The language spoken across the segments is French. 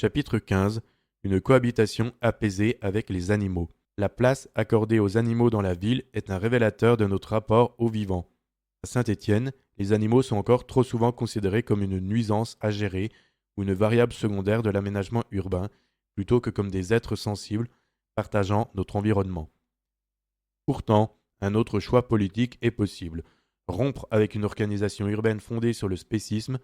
Chapitre 15. Une cohabitation apaisée avec les animaux. La place accordée aux animaux dans la ville est un révélateur de notre rapport aux vivants. À Saint-Étienne, les animaux sont encore trop souvent considérés comme une nuisance à gérer ou une variable secondaire de l'aménagement urbain, plutôt que comme des êtres sensibles partageant notre environnement. Pourtant, un autre choix politique est possible. Rompre avec une organisation urbaine fondée sur le spécisme,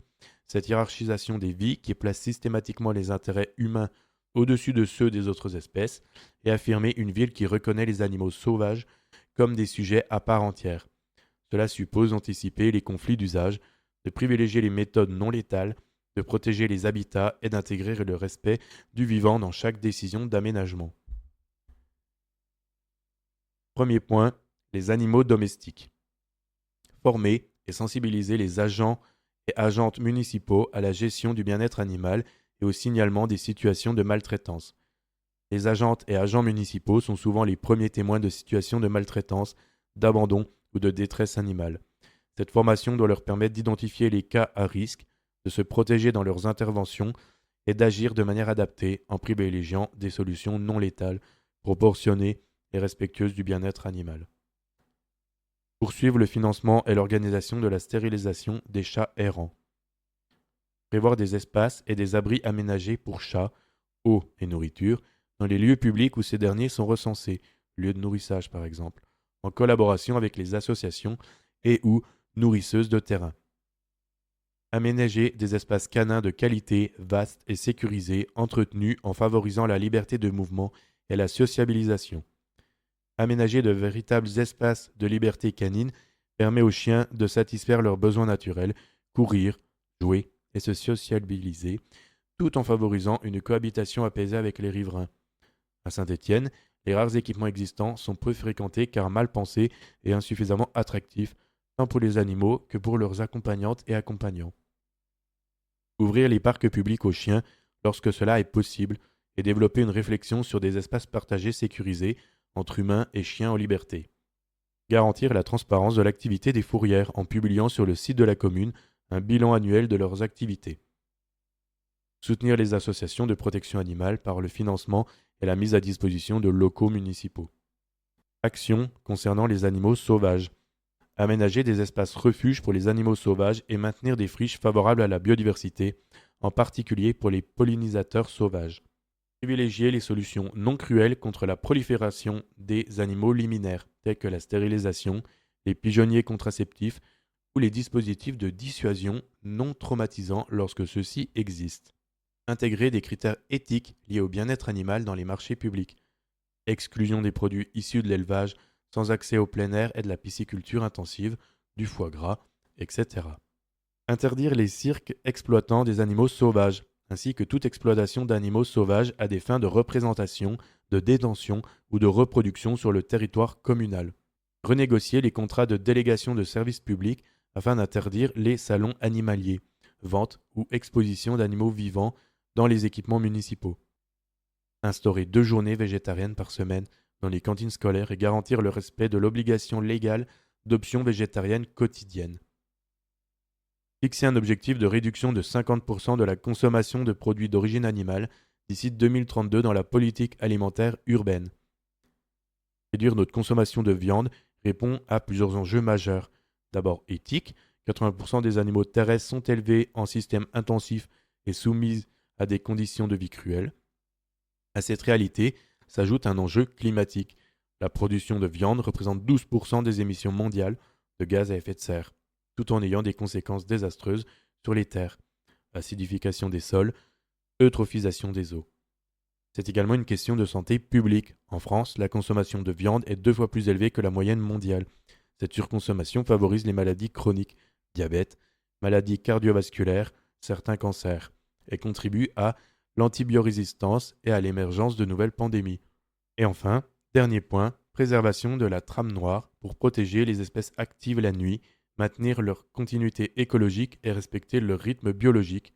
cette hiérarchisation des vies qui place systématiquement les intérêts humains au-dessus de ceux des autres espèces, et affirmer une ville qui reconnaît les animaux sauvages comme des sujets à part entière. Cela suppose d'anticiper les conflits d'usage, de privilégier les méthodes non létales, de protéger les habitats et d'intégrer le respect du vivant dans chaque décision d'aménagement. Premier point, les animaux domestiques. Former et sensibiliser les agents et agentes municipaux à la gestion du bien-être animal et au signalement des situations de maltraitance. Les agentes et agents municipaux sont souvent les premiers témoins de situations de maltraitance, d'abandon ou de détresse animale. Cette formation doit leur permettre d'identifier les cas à risque, de se protéger dans leurs interventions et d'agir de manière adaptée en privilégiant des solutions non létales, proportionnées et respectueuses du bien-être animal. Poursuivre le financement et l'organisation de la stérilisation des chats errants. Prévoir des espaces et des abris aménagés pour chats, eau et nourriture, dans les lieux publics où ces derniers sont recensés, lieux de nourrissage par exemple, en collaboration avec les associations et ou nourrisseuses de terrain. Aménager des espaces canins de qualité, vastes et sécurisés, entretenus en favorisant la liberté de mouvement et la sociabilisation. Aménager de véritables espaces de liberté canine permet aux chiens de satisfaire leurs besoins naturels, courir, jouer et se sociabiliser, tout en favorisant une cohabitation apaisée avec les riverains. À Saint-Étienne, les rares équipements existants sont peu fréquentés car mal pensés et insuffisamment attractifs, tant pour les animaux que pour leurs accompagnantes et accompagnants. Ouvrir les parcs publics aux chiens lorsque cela est possible et développer une réflexion sur des espaces partagés sécurisés entre humains et chiens en liberté. Garantir la transparence de l'activité des fourrières en publiant sur le site de la commune un bilan annuel de leurs activités. Soutenir les associations de protection animale par le financement et la mise à disposition de locaux municipaux. Actions concernant les animaux sauvages. Aménager des espaces refuges pour les animaux sauvages et maintenir des friches favorables à la biodiversité, en particulier pour les pollinisateurs sauvages. Privilégier les solutions non cruelles contre la prolifération des animaux liminaires, tels que la stérilisation, les pigeonniers contraceptifs ou les dispositifs de dissuasion non traumatisants lorsque ceux-ci existent. Intégrer des critères éthiques liés au bien-être animal dans les marchés publics. Exclusion des produits issus de l'élevage, sans accès au plein air et de la pisciculture intensive, du foie gras, etc. Interdire les cirques exploitant des animaux sauvages, ainsi que toute exploitation d'animaux sauvages à des fins de représentation, de détention ou de reproduction sur le territoire communal. Renégocier les contrats de délégation de services publics afin d'interdire les salons animaliers, vente ou exposition d'animaux vivants dans les équipements municipaux. Instaurer 2 journées végétariennes par semaine dans les cantines scolaires et garantir le respect de l'obligation légale d'options végétariennes quotidiennes. Fixer un objectif de réduction de 50% de la consommation de produits d'origine animale d'ici 2032 dans la politique alimentaire urbaine. Réduire notre consommation de viande répond à plusieurs enjeux majeurs. D'abord éthique, 80% des animaux terrestres sont élevés en système intensif et soumis à des conditions de vie cruelles. À cette réalité s'ajoute un enjeu climatique. La production de viande représente 12% des émissions mondiales de gaz à effet de serre, tout en ayant des conséquences désastreuses sur les terres, acidification des sols, eutrophisation des eaux. C'est également une question de santé publique. En France, la consommation de viande est 2 fois plus élevée que la moyenne mondiale. Cette surconsommation favorise les maladies chroniques, diabète, maladies cardiovasculaires, certains cancers, et contribue à l'antibiorésistance et à l'émergence de nouvelles pandémies. Et enfin, dernier point, préservation de la trame noire pour protéger les espèces actives la nuit, maintenir leur continuité écologique et respecter leur rythme biologique,